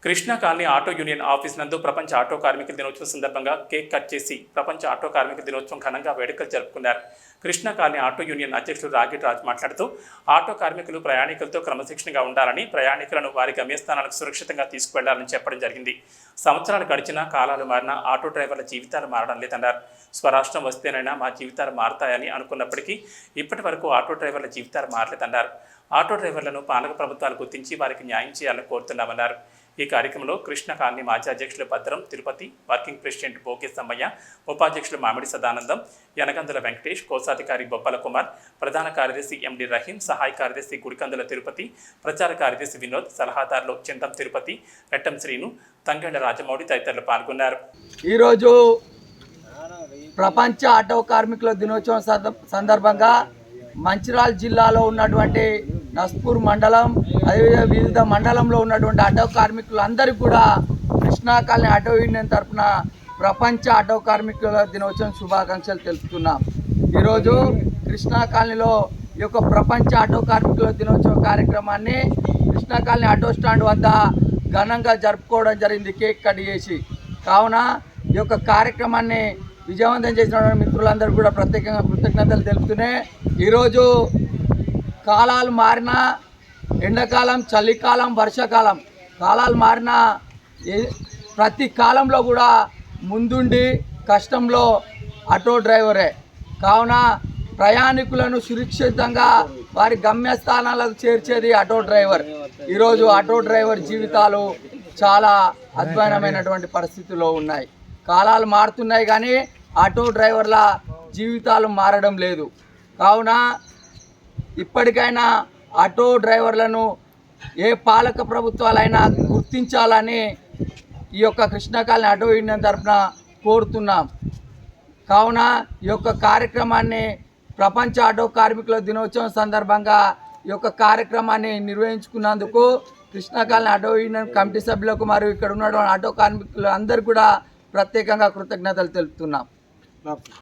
Krishna colony auto union office నందు ప్రపంచ auto కార్మికుల దినోత్సవం సందర్భంగా కేక్ కట్ చేసి ప్రపంచ ఆటో కార్మికుల దినోత్సవం ఘనంగా వేడుకలు జరుపుకున్నారు. కృష్ణా కాలనీ ఆటో యూనియన్ అధ్యక్షులు రాగిట్ రాజ్ మాట్లాడుతూ ఆటో కార్మికులు ప్రయాణికులతో క్రమశిక్షణగా ఉండాలని, ప్రయాణికులను వారి గమ్యస్థానాలకు సురక్షితంగా తీసుకువెళ్లాలని చెప్పడం జరిగింది. సంవత్సరాలు గడిచినా కాలాలు మారినా ఆటో డ్రైవర్ల జీవితాలు మారడం లేదన్నారు. స్వరాష్ట్రం వస్తేనైనా మా జీవితాలు మారతాయని అనుకున్నప్పటికీ ఇప్పటి వరకు ఆటో డ్రైవర్ల జీవితాలు మారలేదన్నారు. ఆటో డ్రైవర్లను పాలక ప్రభుత్వాలు గుర్తించి వారికి న్యాయం చేయాలని కోరుతున్నామన్నారు. ఈ కార్యక్రమంలో కృష్ణ కాలనీ మాజీ అధ్యక్షులు భద్రం తిరుపతి, వర్కింగ్ ప్రెసిడెంట్ బోకే సమ్మయ్య, ఉపాధ్యక్షులు మామిడి సదానందం, యనగందుల వెంకటేష్, కోశాధికారి బొప్పల కుమార్, ప్రధాన కార్యదర్శి ఎండి రహీం, సహాయ కార్యదర్శి గుడికందుల తిరుపతి, ప్రచార కార్యదర్శి వినోద్, సలహాదారులు చింతం తిరుపతి, రెట్టం శ్రీను, తంగేళ్ల రాజమౌళి తదితరులు పాల్గొన్నారు. ఈరోజు ప్రపంచ ఆటో కార్మికుల దినోత్సవం సందర్భంగా మంచిర్యాల జిల్లాలో ఉన్నటువంటి నస్పూర్ మండలం, అదేవిధంగా వివిధ మండలంలో ఉన్నటువంటి ఆటో కార్మికులందరికీ కూడా కృష్ణా కాలనీ ఆటో యూనియన్ తరఫున ప్రపంచ ఆటో కార్మికుల దినోత్సవం శుభాకాంక్షలు తెలుపుతున్నాం. ఈరోజు కృష్ణా కాలనీలో ఈ యొక్క ప్రపంచ ఆటో కార్మికుల దినోత్సవ కార్యక్రమాన్ని కృష్ణా కాలనీ ఆటో స్టాండ్ వద్ద ఘనంగా జరుపుకోవడం జరిగింది, కేక్ కట్ చేసి. కావున ఈ యొక్క కార్యక్రమాన్ని విజయవంతం చేసిన మిత్రులందరూ కూడా ప్రత్యేకంగా కృతజ్ఞతలు తెలుపుతూనే, ఈరోజు కాలాలు మారినా, ఎండాకాలం, చలికాలం, వర్షాకాలం కాలాలు మారినా ప్రతి కాలంలో కూడా ముందుండి కష్టంలో ఆటో డ్రైవరే. కావున ప్రయాణికులను సురక్షితంగా వారి గమ్యస్థానాలకు చేర్చేది ఆటో డ్రైవర్. ఈరోజు ఆటో డ్రైవర్ జీవితాలు చాలా అధ్వానమైనటువంటి పరిస్థితుల్లో ఉన్నాయి. కాలాలు మారుతున్నాయి కానీ ఆటో డ్రైవర్ల జీవితాలు మారడం లేదు. కావున ఇప్పటికైనా ఆటో డ్రైవర్లను ఏ పాలక ప్రభుత్వాలైనా గుర్తించాలని ఈ యొక్క కృష్ణా కాలనీ ఆటో యూనియన్ తరఫున కోరుతున్నాం. కావున ఈ యొక్క కార్యక్రమాన్ని ప్రపంచ ఆటో కార్మికుల దినోత్సవం సందర్భంగా ఈ యొక్క కార్యక్రమాన్ని నిర్వహించుకున్నందుకు Krishna colony auto union committee సభ్యులకు మరియు ఇక్కడ ఉన్నటువంటి ఆటో కార్మికులు అందరూ కూడా ప్రత్యేకంగా కృతజ్ఞతలు తెలుపుతున్నాం.